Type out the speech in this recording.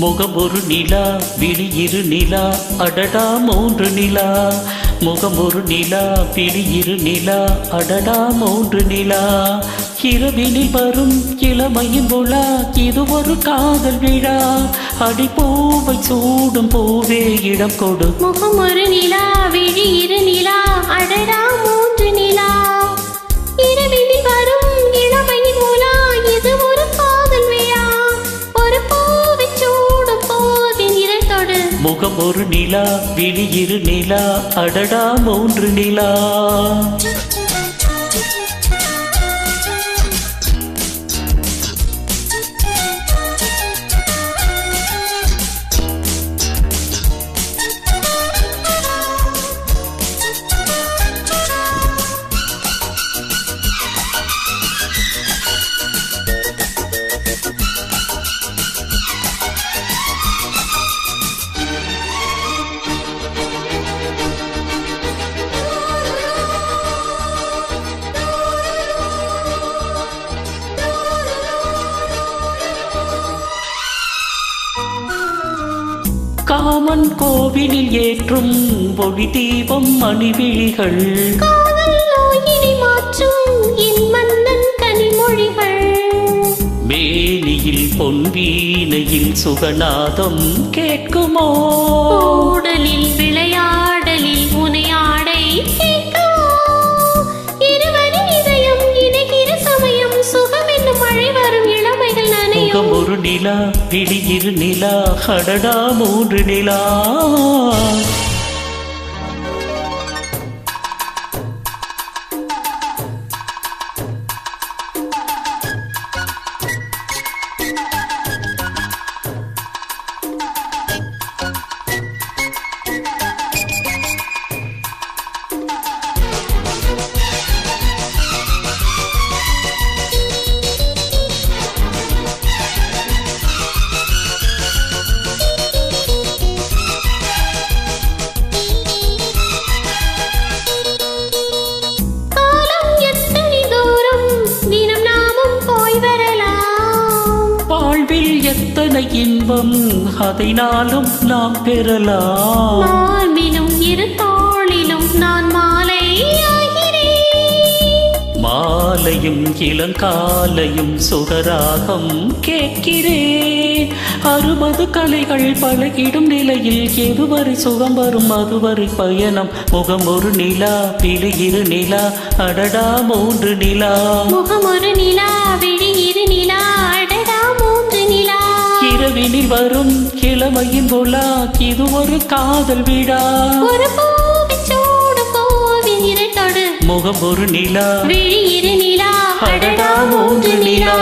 முகம் ஒரு நிலா விழியிரு நிலா அடடா மூன்று நிலா முகம் ஒரு நிலா விழியிரு நிலா அடடா மூன்று நிலா இரவினில் வரும் இளமையின் விழா இது ஒரு காதல் விழா அடிப்பூவை சூடும் பூவே இடம் கொடு முகம் ஒரு நிலா விழியிரு நிலா அடடா மூன்று நிலா இரவினில் வரும் இளமையின் விழா இது ஒரு காதல் விழா ஒரு பூவை சூடும் பூவின் இரத்தொடு முகம் ஒரு நிலா விழியிரு நிலா அடடா மூன்று நிலா காமன் கோவிலில் ஏற்றும் ஒளி தீபம் மணிவிழிகள் காதல் நோயினை மாற்றும் என் மன்னன் கனிமொழிகள் மேனியில் பொன்வீணையில் சுகநாதம் கேட்குமோ உடலில் விளையாடலில் உனையாடை கேட்குமோ இருவரின் இதயம் இணைகிற சமயம் சுகம் என்னும் மழை வரும் இளமைகள் நனையும் முகம் ஒரு நிலா விழியிரு நிலா அடடா மூன்று நிலா எத்தனை இன்பம் அதை நாளும் நாம் பெறலாம் மார்பிலும் இரு தோளிலும் நான் மாலை மாலையும் இளங்காலையும் சுகராகம் கேட்கிறேன் 60 கலைகள் பழகிடும் நிலையில் எதுவரை சுகம் வரும் அதுவரை பயணம் முகம் ஒரு நிலா விழியிரு நிலா அடடா மூன்று நிலா முகம் ஒரு நிலா விழியிரு நிலா அடடா மூன்று நிலா இரவினில் வரும் இளமையின் விழா இது ஒரு காதல் விழா ஒரு பூவின் சூடும் பூவின் இரத்தொடு முகம் ஒரு நிலா விழியிரு நிலா அடடா மூன்று நிலா